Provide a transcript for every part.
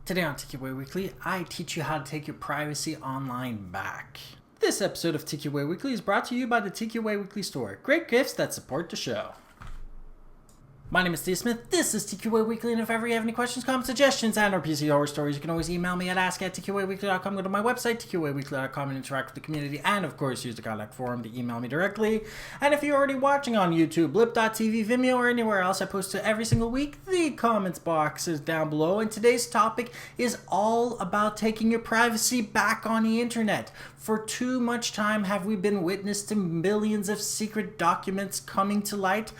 Today on TQA Weekly, I teach you how to take your privacy online back. This episode of TQA Weekly is brought to you by the TQA Weekly store. Great gifts that support the show. My name is Steve Smith, this is TQA Weekly, and if ever you have any questions, comments, suggestions, and or PC horror stories, you can always email me at ask@tqaweekly.com, go to my website, tqaweekly.com, and interact with the community, and of course use the contact forum to email me directly. And if you're already watching on YouTube, blip.tv, Vimeo, or anywhere else I post to every single week, the comments box is down below, and today's topic is all about taking your privacy back on the internet. For too much time have we been witness to millions of secret documents coming to light,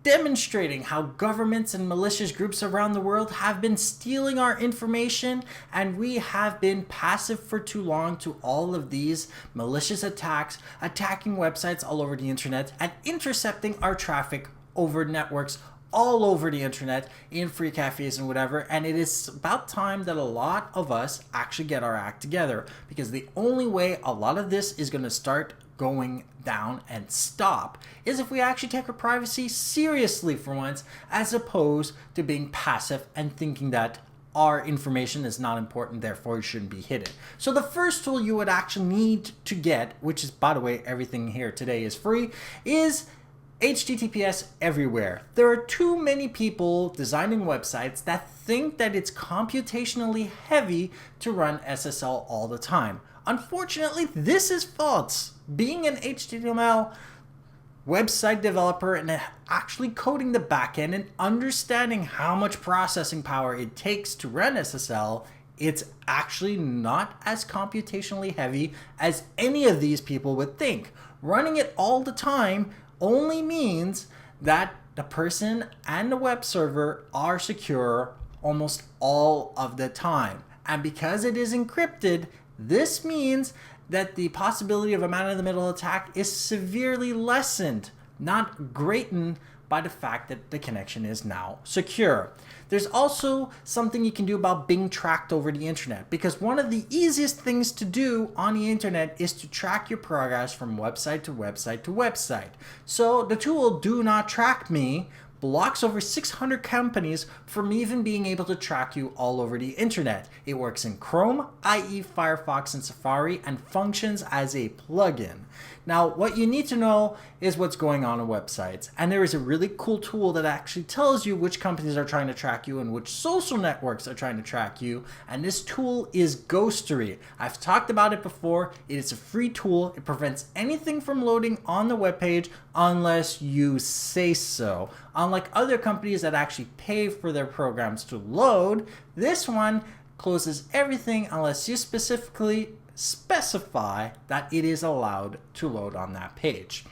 demonstrating how governments and malicious groups around the world have been stealing our information, and we have been passive for too long to all of these malicious attacks, attacking websites all over the internet, and intercepting our traffic over networks all over the internet, in free cafes and whatever. And it is about time that a lot of us actually get our act together, because the only way a lot of this is going to start going down and stop is if we actually take our privacy seriously for once, as opposed to being passive and thinking that our information is not important, therefore it shouldn't be hidden. So the first tool you would actually need to get, which is, by the way, everything here today is free, is HTTPS everywhere. There are too many people designing websites that think that it's computationally heavy to run SSL all the time. Unfortunately, this is false. Being an HTML website developer and actually coding the backend and understanding how much processing power it takes to run SSL, it's actually not as computationally heavy as any of these people would think. Running it all the time only means that the person and the web server are secure almost all of the time. And because it is encrypted, this means that the possibility of a man-in-the-middle attack is severely lessened, not greatened by the fact that the connection is now secure. There's also something you can do about being tracked over the internet, because one of the easiest things to do on the internet is to track your progress from website to website to website. So the tool Do Not Track Me blocks over 600 companies from even being able to track you all over the internet. It works in Chrome, i.e. Firefox and Safari, and functions as a plugin. Now, what you need to know is what's going on websites. And there is a really cool tool that actually tells you which companies are trying to track you and which social networks are trying to track you. And this tool is Ghostery. I've talked about it before. It is a free tool. It prevents anything from loading on the web page unless you say so. Unlike other companies that actually pay for their programs to load, this one closes everything unless you specifically specify that it is allowed to load on that page.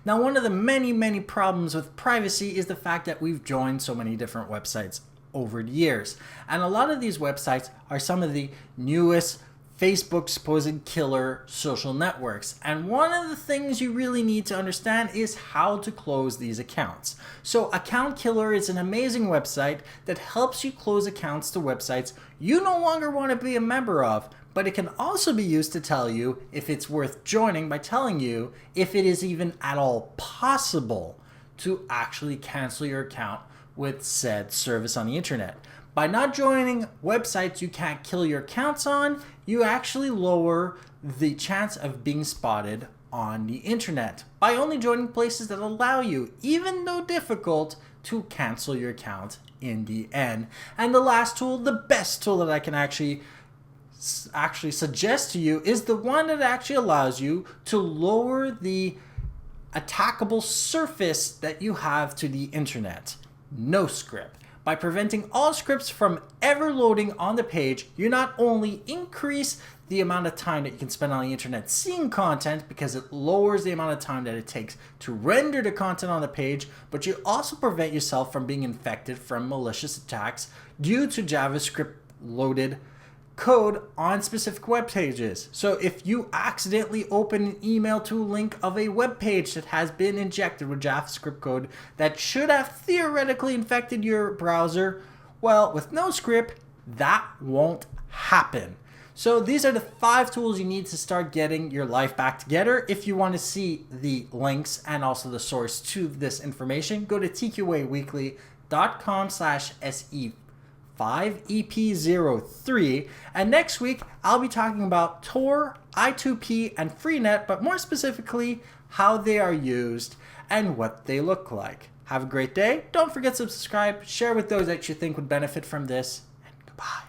Now, one of the many problems with privacy is the fact that we've joined so many different websites over the years. And a lot of these websites are some of the newest Facebook supposed killer social networks. And one of the things you really need to understand is how to close these accounts. So Account Killer is an amazing website that helps you close accounts to websites you no longer want to be a member of, but it can also be used to tell you if it's worth joining by telling you if it is even at all possible to actually cancel your account with said service on the internet. By not joining websites you can't kill your accounts on, you actually lower the chance of being spotted on the internet by only joining places that allow you, even though difficult, to cancel your account in the end. And the last tool, the best tool that I can actually suggest to you, is the one that actually allows you to lower the attackable surface that you have to the internet. NoScript. By preventing all scripts from ever loading on the page, you not only increase the amount of time that you can spend on the internet seeing content, because it lowers the amount of time that it takes to render the content on the page, but you also prevent yourself from being infected from malicious attacks due to JavaScript loaded code on specific web pages. So if you accidentally open an email to a link of a web page that has been injected with JavaScript code that should have theoretically infected your browser, well, with NoScript, that won't happen. So these are the 5 tools you need to start getting your life back together. If you want to see the links and also the source to this information, go to tqaweekly.com/se 5EP03, and next week I'll be talking about Tor, I2P, and Freenet, but more specifically, how they are used and what they look like. Have a great day. Don't forget to subscribe, share with those that you think would benefit from this, and goodbye.